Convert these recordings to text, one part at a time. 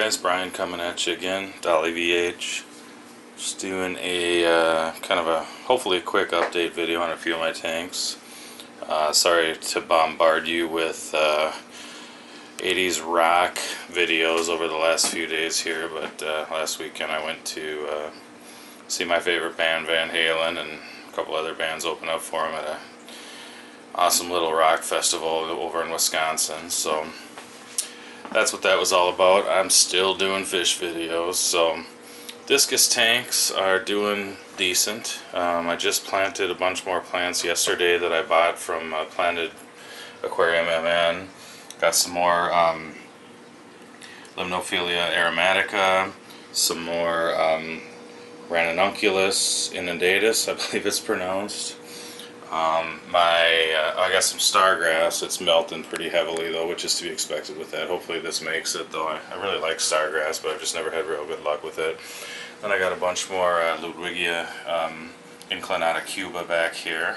guys, Brian coming at you again, Dolly VH. Just doing a kind of a, hopefully a quick update video on a few of my tanks. Sorry to bombard you with 80s rock videos over the last few days here, but last weekend I went to see my favorite band, Van Halen, and a couple other bands open up for them at a awesome little rock festival over in Wisconsin. So that's what that was all about. I'm still doing fish videos. So discus tanks are doing decent. I just planted a bunch more plants yesterday that I bought from Planted Aquarium MN. Got some more Limnophilia aromatica, some more Ranunculus inundatus, I believe it's pronounced. I got some stargrass. It's melting pretty heavily though, which is to be expected with that. Hopefully this makes it though. I really like stargrass, but I've just never had real good luck with it. Then I got a bunch more Ludwigia inclinata cuba back here,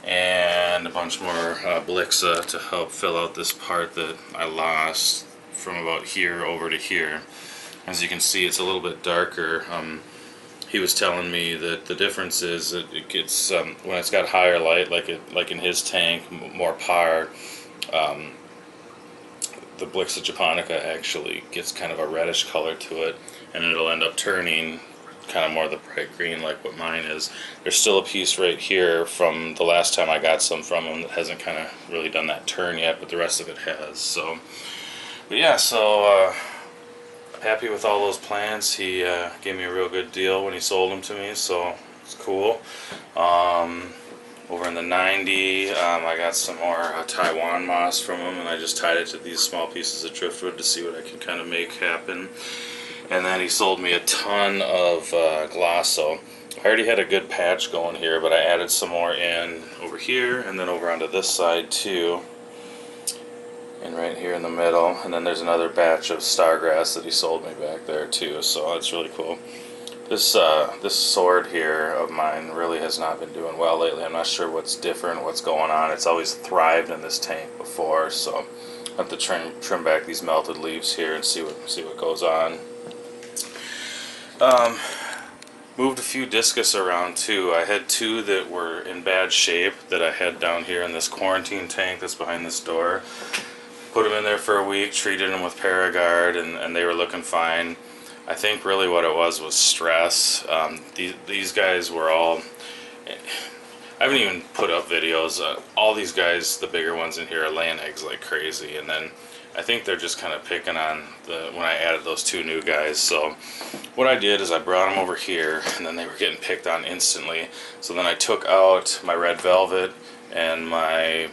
and a bunch more Blixa to help fill out this part that I lost from about here over to here. As you can see, it's a little bit darker. He was telling me that the difference is that it gets when it's got higher light, like in his tank, more par. The Blixa japonica actually gets kind of a reddish color to it, and it'll end up turning kind of more the bright green like what mine is. There's still a piece right here from the last time I got some from him that hasn't kind of really done that turn yet, but the rest of it has. So, but yeah, so happy with all those plants. He gave me a real good deal when he sold them to me, so it's cool. Over in the 90, I got some more Taiwan moss from him, and I just tied it to these small pieces of driftwood to see what I can kind of make happen. And then he sold me a ton of Glosso. I already had a good patch going here, but I added some more in over here, and then over onto this side too, and right here in the middle. And then there's another batch of stargrass that he sold me back there too, so that's really cool. This sword here of mine really has not been doing well lately. I'm not sure what's different, what's going on. It's always thrived in this tank before, so I have to trim back these melted leaves here and see what goes on. Moved a few discus around too. I had two that were in bad shape that I had down here in this quarantine tank that's behind this door. Put them in there for a week, treated them with Paragard, and they were looking fine. I think really what it was stress. These guys were all, I haven't even put up videos. All these guys, the bigger ones in here, are laying eggs like crazy, and then I think they're just kind of picking on when I added those two new guys. So what I did is I brought them over here, and then they were getting picked on instantly. So then I took out my red velvet and my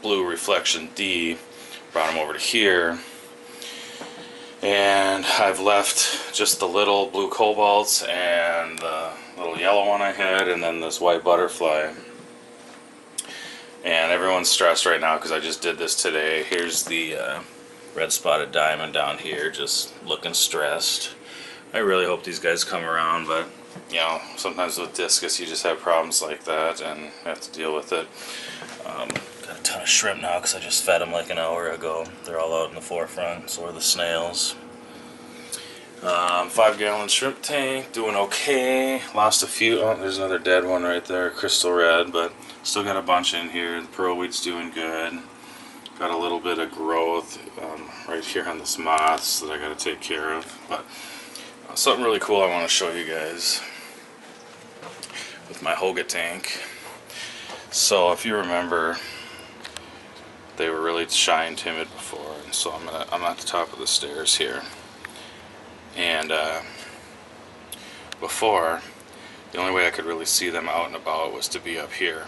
blue reflection D, brought them over to here, and I've left just the little blue cobalts and the little yellow one I had, and then this white butterfly. And everyone's stressed right now because I just did this today. Here's the red spotted diamond down here, just looking stressed. I really hope these guys come around, but you know, sometimes with discus you just have problems like that and have to deal with it. Got a ton of shrimp now because I just fed them like an hour ago. They're all out in the forefront, so are the snails. 5-gallon shrimp tank, doing okay. Lost a few. Oh, there's another dead one right there, crystal red, but still got a bunch in here. The pearl wheat's doing good. Got a little bit of growth right here on this moths that I got to take care of. But something really cool I want to show you guys with my HOGAS tank. So if you remember, they were really shy and timid before, and so I'm at the top of the stairs here. And before, the only way I could really see them out and about was to be up here.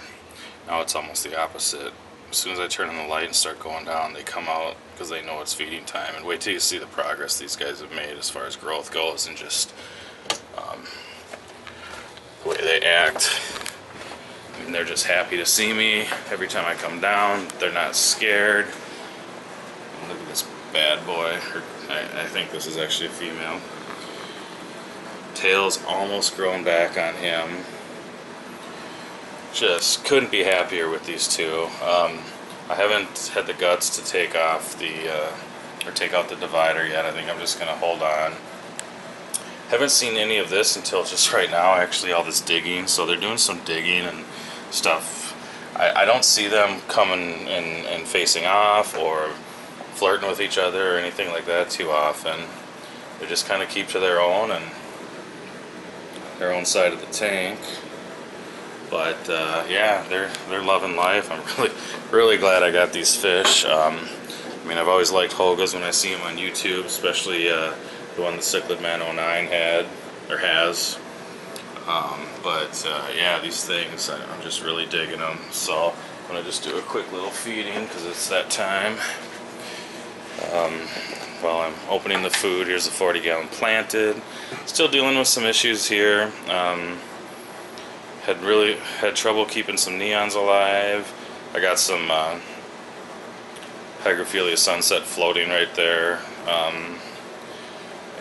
Now it's almost the opposite. As soon as I turn on the light and start going down, they come out because they know it's feeding time. And wait till you see the progress these guys have made as far as growth goes, and just the way they act. I mean, they're just happy to see me every time I come down. They're not scared. Look at this bad boy. I think this is actually a female. Tail's almost grown back on him. Just couldn't be happier with these two. I haven't had the guts to take off the or take out the divider yet. I think I'm just gonna hold on. Haven't seen any of this until just right now, actually, all this digging. So they're doing some digging and stuff. I don't see them coming and facing off or flirting with each other or anything like that too often. They just kind of keep to their own and their own side of the tank. But yeah, they're loving life. I'm really glad I got these fish. I mean, I've always liked HOGAS when I see them on YouTube, especially the one that Cichlid Man 09 had or has. But yeah, these things, I'm just really digging them. So I'm gonna just do a quick little feeding because it's that time. While I'm opening the food, here's the 40-gallon planted. Still dealing with some issues here. Had trouble keeping some neons alive. I got some Hygrophila sunset floating right there.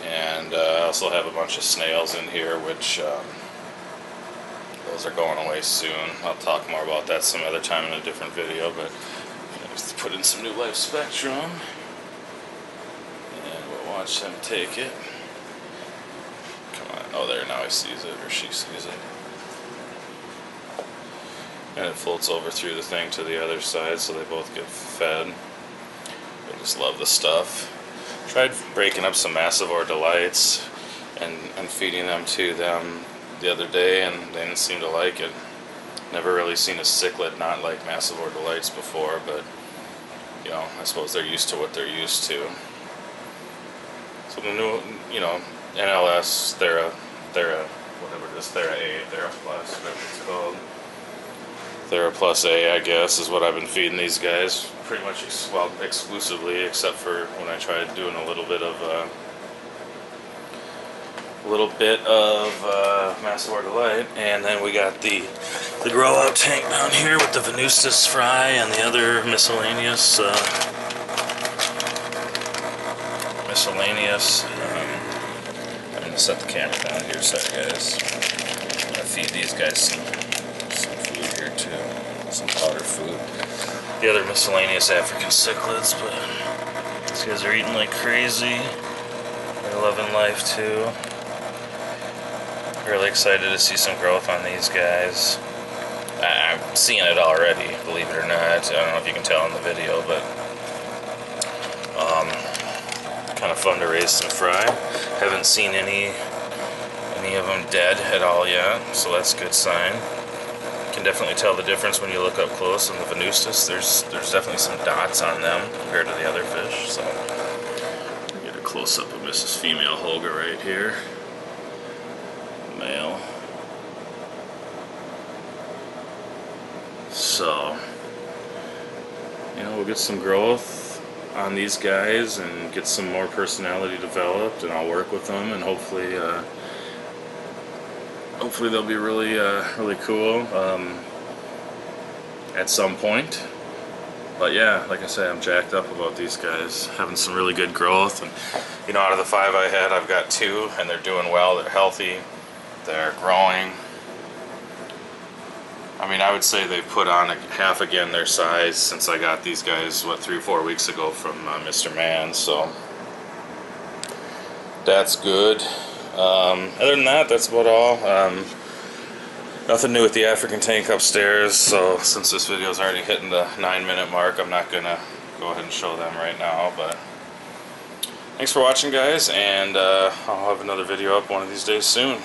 And I also have a bunch of snails in here, which those are going away soon. I'll talk more about that some other time in a different video, but let's put in some new Life Spectrum. And we'll watch them take it. Come on. Oh, there, now he sees it, or she sees it. And it floats over through the thing to the other side, so they both get fed. I just love the stuff. Tried breaking up some Massivore Delights and feeding them to them the other day, and they didn't seem to like it. Never really seen a cichlid not like Massivore Delights before, but you know, I suppose they're used to what they're used to. So the new, you know, NLS, Thera, whatever it is, Thera A, Thera Plus, whatever it's called. Thera Plus A, I guess, is what I've been feeding these guys pretty much, well, exclusively, except for when I tried doing a little bit of Massivore Delight. And then we got the grow out tank down here with the Venustus fry and the other miscellaneous I'm gonna set the camera down here, sorry guys. I'm gonna feed these guys some food here too, some powder food. The other miscellaneous African cichlids, but these guys are eating like crazy. They're loving life too. Really excited to see some growth on these guys. I'm seeing it already, believe it or not. I don't know if you can tell in the video, but kind of fun to raise some fry. Haven't seen any of them dead at all yet, so that's a good sign. You can definitely tell the difference when you look up close on the Venustus. There's definitely some dots on them compared to the other fish. So get a close up of Mrs. Female Hoga right here. Male. So, you know, we'll get some growth on these guys and get some more personality developed, and I'll work with them, and hopefully they'll be really really cool at some point. But yeah, like I say, I'm jacked up about these guys having some really good growth. And you know, out of the 5 I had, I've got 2, and they're doing well. They're healthy. They're growing. I mean, I would say they've put on half again their size since I got these guys, what, 3 or 4 weeks ago from Mr. Man, so that's good. Other than that, that's about all. Nothing new with the African tank upstairs, so since this video is already hitting the 9-minute mark, I'm not going to go ahead and show them right now, but thanks for watching, guys, and I'll have another video up one of these days soon.